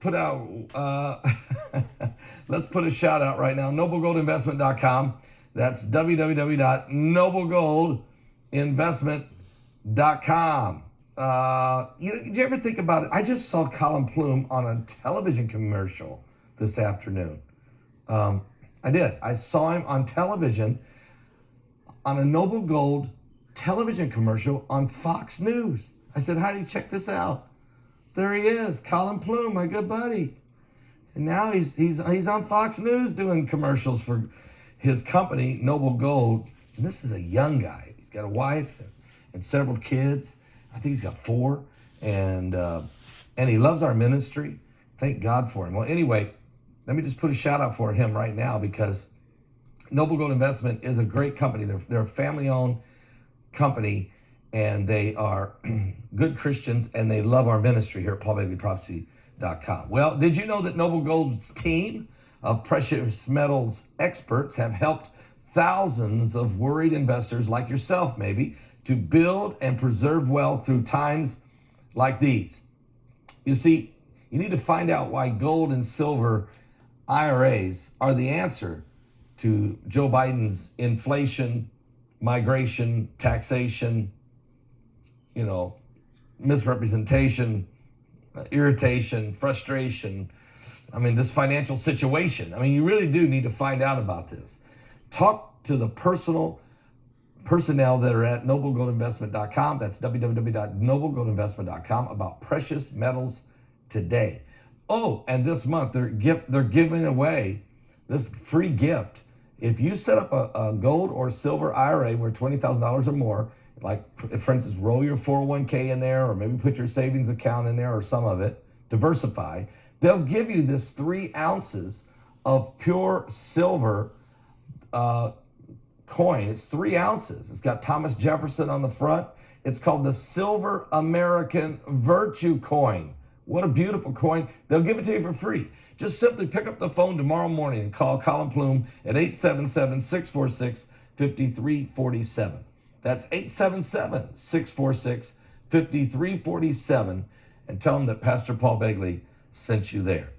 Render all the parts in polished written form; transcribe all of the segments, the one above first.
put out, let's put a shout out right now. NobleGoldInvestment.com. That's www.noblegoldinvestment.com. Did you ever think about it? I just saw Colin Plume on a television commercial this afternoon. I did. I saw him on television on a Noble Gold television commercial on Fox News. I said, Heidi, check this out. There he is, Colin Plume, my good buddy. And now he's on Fox News doing commercials for his company, Noble Gold. And this is a young guy. He's got a wife and several kids. I think he's got 4. And he loves our ministry. Thank God for him. Well, anyway, let me just put a shout out for him right now, because Noble Gold Investment is a great company. They're a family-owned company, and they are good Christians, and they love our ministry here at PaulBegleyProphecy.com. Well, did you know that Noble Gold's team of precious metals experts have helped thousands of worried investors like yourself, maybe, to build and preserve wealth through times like these? You see, you need to find out why gold and silver IRAs are the answer to Joe Biden's inflation, migration, taxation, misrepresentation, irritation, frustration. I mean, this financial situation. I mean, you really do need to find out about this. Talk to the personnel that are at NobleGoldInvestment.com. That's www.noblegoldinvestment.com about precious metals today. Oh, and this month they're giving away this free gift. If you set up a gold or silver IRA worth $20,000 or more, like, for instance, roll your 401k in there, or maybe put your savings account in there, or some of it, diversify, they'll give you this 3 ounces of pure silver coin. It's 3 ounces. It's got Thomas Jefferson on the front. It's called the Silver American Virtue Coin. What a beautiful coin. They'll give it to you for free. Just simply pick up the phone tomorrow morning and call Colin Plume at 877-646-5347. That's 877-646-5347, and tell them that Pastor Paul Begley sent you there.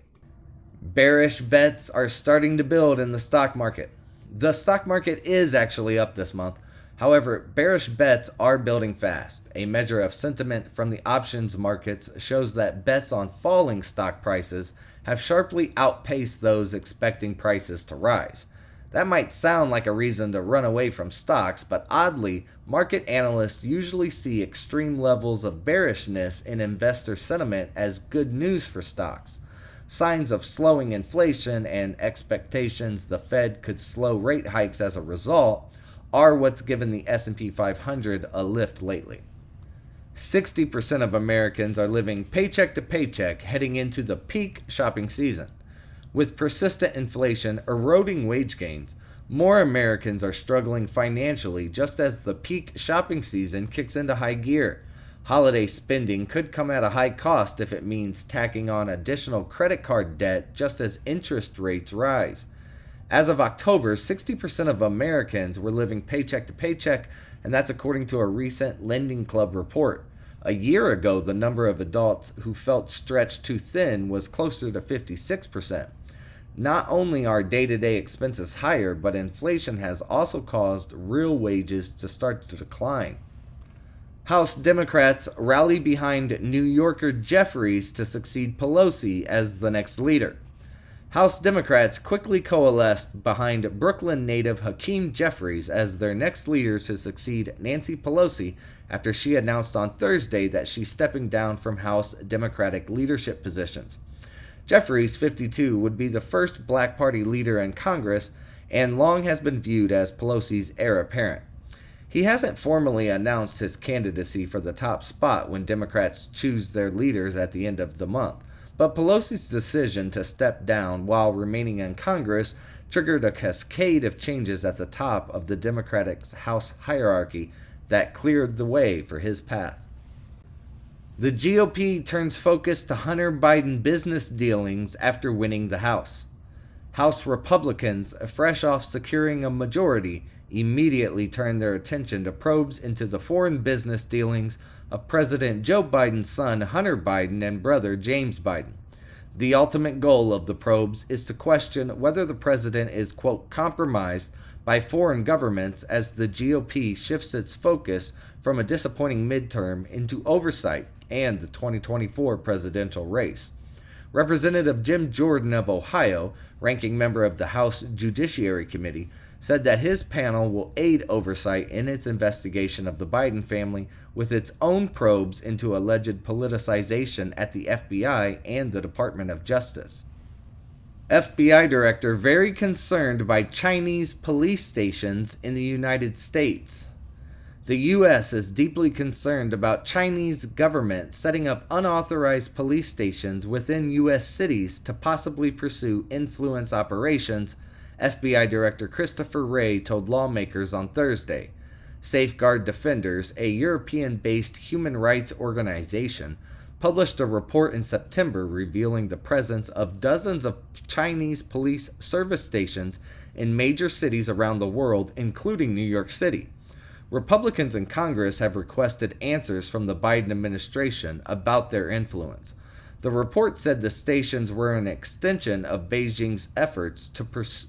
Bearish bets are starting to build in the stock market. The stock market is actually up this month. However, bearish bets are building fast. A measure of sentiment from the options markets shows that bets on falling stock prices have sharply outpaced those expecting prices to rise. That might sound like a reason to run away from stocks, but oddly, market analysts usually see extreme levels of bearishness in investor sentiment as good news for stocks. Signs of slowing inflation and expectations the Fed could slow rate hikes as a result are what's given the S&P 500 a lift lately. 60% of Americans are living paycheck to paycheck heading into the peak shopping season. With persistent inflation eroding wage gains, more Americans are struggling financially just as the peak shopping season kicks into high gear. Holiday spending could come at a high cost if it means tacking on additional credit card debt just as interest rates rise. As of October, 60% of Americans were living paycheck to paycheck, and that's according to a recent Lending Club report. A year ago, the number of adults who felt stretched too thin was closer to 56%. Not only are day-to-day expenses higher, but inflation has also caused real wages to start to decline. House Democrats rally behind New Yorker Jeffries to succeed Pelosi as the next leader. House Democrats quickly coalesced behind Brooklyn native Hakeem Jeffries as their next leader to succeed Nancy Pelosi after she announced on Thursday that she's stepping down from House Democratic leadership positions. Jeffries, 52, would be the first Black Party leader in Congress and long has been viewed as Pelosi's heir apparent. He hasn't formally announced his candidacy for the top spot when Democrats choose their leaders at the end of the month, but Pelosi's decision to step down while remaining in Congress triggered a cascade of changes at the top of the Democratic House hierarchy that cleared the way for his path. The GOP turns focus to Hunter Biden business dealings after winning the House. House Republicans, fresh off securing a majority, immediately turned their attention to probes into the foreign business dealings of President Joe Biden's son Hunter Biden and brother James Biden. The ultimate goal of the probes is to question whether the president is, quote, compromised by foreign governments as the GOP shifts its focus from a disappointing midterm into oversight and the 2024 presidential race. Representative Jim Jordan of Ohio, ranking member of the House Judiciary Committee, said that his panel will aid oversight in its investigation of the Biden family with its own probes into alleged politicization at the FBI and the Department of Justice. FBI director very concerned by Chinese police stations in the United States. The U.S. is deeply concerned about Chinese government setting up unauthorized police stations within U.S. cities to possibly pursue influence operations, FBI Director Christopher Wray told lawmakers on Thursday. Safeguard Defenders, a European-based human rights organization, published a report in September revealing the presence of dozens of Chinese police service stations in major cities around the world, including New York City. Republicans in Congress have requested answers from the Biden administration about their influence. The report said the stations were an extension of Beijing's efforts to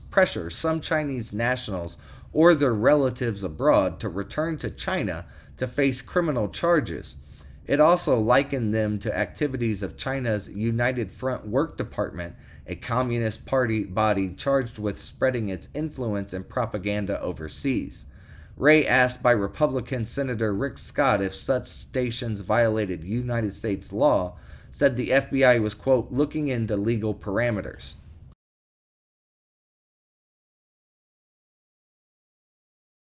pressure some Chinese nationals or their relatives abroad to return to China to face criminal charges. It also likened them to activities of China's United Front Work Department, a communist party body charged with spreading its influence and propaganda overseas. Wray, asked by Republican Senator Rick Scott if such stations violated United States law, said the FBI was, quote, looking into legal parameters.